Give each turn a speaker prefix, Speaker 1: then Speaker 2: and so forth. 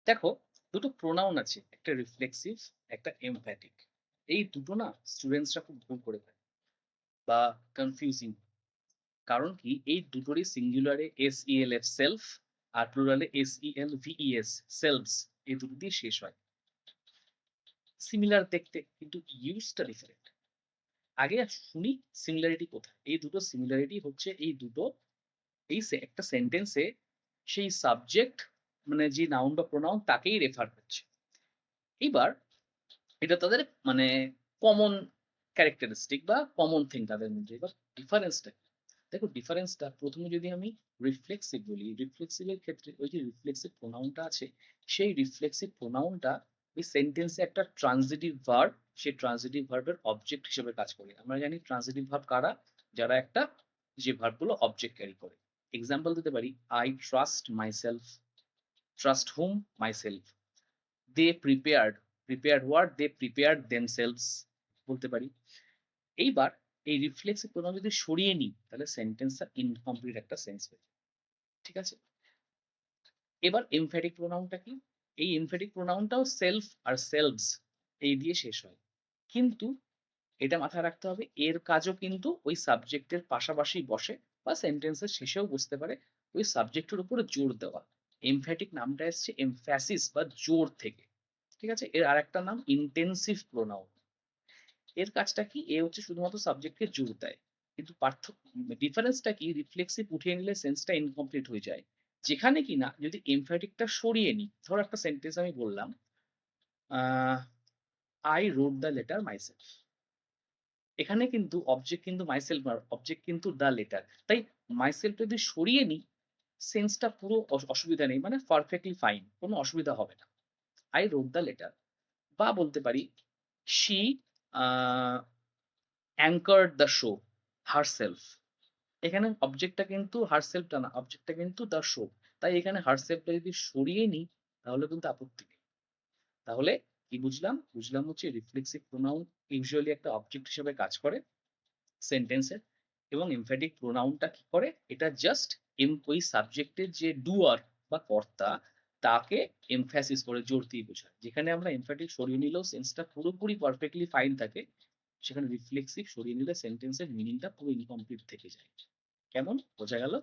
Speaker 1: দেখো, দুটো প্রোনাউন আছে, একটা রিফ্লেক্সিভ, একটা এমফ্যাটিক। এই দুটো না স্টুডেন্টসরা খুব ভুল করে ফেলে বা কনফিউজিং। কারণ কি, এই দুটোরই সিঙ্গুলারে SELF সেলফ আর প্লুরালে SELVES সেলভস, এই দুটো দিয়ে শেষ হয়। সিমিলার দেখতে, কিন্তু ইউজটা ডিফারেন্ট। আগে শুনি সিমিলারিটি কোথায়। এই দুটো সিমিলারিটি হচ্ছে এই দুটো একটা সেন্টেন্সে সেই সাবজেক্ট মানে যে নাউন বা প্রোনাউন তাকেই রেফার করছে। এইবার এটা তাদের মানে কমন ক্যারেক্টারিস্টিক বা কমন থিং তাদের মধ্যে। এবার ডিফারেন্সটা কি? দেখো, ডিফারেন্সটা প্রথমে যদি আমি রিফ্লেক্সিভ বলি, রিফ্লেক্সিভের ক্ষেত্রে ওই যে রিফ্লেক্সিভ প্রোনাউনটা আছে, সেই রিফ্লেক্সিভ প্রোনাউনটা ওই সেন্টেন্সে একটা ট্রানজিটিভ ভার্ব, সেই ট্রানজিটিভ ভার্বের অবজেক্ট হিসেবে কাজ করে। আমরা জানি ট্রানজিটিভ ভার্ব কারা, যারা একটা যে ভার্বগুলো অবজেক্ট ক্যারি করে। এক্সাম্পল দিতে পারি, I trust myself, trust hmm, myself. They prepared, prepared what, they prepared themselves বলতে পারি। এইবার এই রিফ্লেক্সিভ প্রোনাউন যদি সরিয়ে নিই, তাহলে সেন্টেন্সটা ইনকমপ্লিট একটা সেন্স হয়ে যায়। ঠিক আছে? এবার এমফ্যাটিক প্রোনাউনটা কি? এই এমফ্যাটিক প্রোনাউনটাও সেলফ আর সেলভস এই দিয়ে শেষ হয়। কিন্তু এটা মাথায় রাখতে হবে, এর কাজও কিন্তু ওই সাবজেক্টের পাশাপাশি বসে বা সেন্টেন্সের শেষেও বসতে পারে, ওই সাবজেক্টের উপরে জোর দেওয়া। এমফ্যাটিক নামটা এসছে এমফ্যাসিস বা জোর থেকে। ঠিক আছে? এর আরেকটা নাম ইনটেনসিভ প্রোনাউন। এর কাজটা কি? এ হচ্ছে শুধুমাত্র সাবজেক্টকে জোর দেয়। কিন্তু ডিফারেন্সটা কি? রিফ্লেক্সিভ উঠিয়ে নিলে সেন্সটা ইনকমপ্লিট হয়ে যায়। যেখানে কিনা যদি এমফ্যাটিকটা সরিয়ে নিই, ধরো একটা সেন্টেন্স আমি বললাম, I wrote the letter myself. এখানে কিন্তু অবজেক্ট কিন্তু মাইসেলফ না, অবজেক্ট কিন্তু দ্য লেটার। তাই মাইসেলফ যদি সরিয়ে নিই, সেন্সটা পুরো অসুবিধা নেই, মানে পারফেক্টলি ফাইন, কোনো অসুবিধা হবে না। I wrote the letter. বা বলতে পারি, শি অ্যাঙ্কার্ড দ্য শো হারসেলফ। এখানে অবজেক্টটা কিন্তু হারসেলফটা না, অবজেক্টটা কিন্তু দ্য শো। তাই এখানে হারসেলফটা যদি সরিয়ে নিই, তাহলে কিন্তু আপত্তি নেই। তাহলে কি বুঝলাম? বুঝলাম হচ্ছে রিফ্লেক্সিভ প্রোনাউন ইউজুয়ালি একটা অবজেক্ট হিসেবে কাজ করে সেন্টেন্সের, এবং এমফ্যাটিক প্রোনাউনটা কি করে, এটা জাস্ট ওই সাবজেক্টের যে ডুয়ার বা কর্তা, তাকে এমফ্যাসিস করে জোর দিয়ে বোঝায়। যেখানে আমরা এমফ্যাটিক সরিয়ে নিলেও সেন্সটা পুরোপুরি পারফেক্টলি ফাইন থাকে, সেখানে রিফ্লেক্সিভ সরিয়ে নিলে সেন্টেন্সের মিনিংটা পুরো ইনকমপ্লিট থেকে যায়। কেমন বোঝা গেল?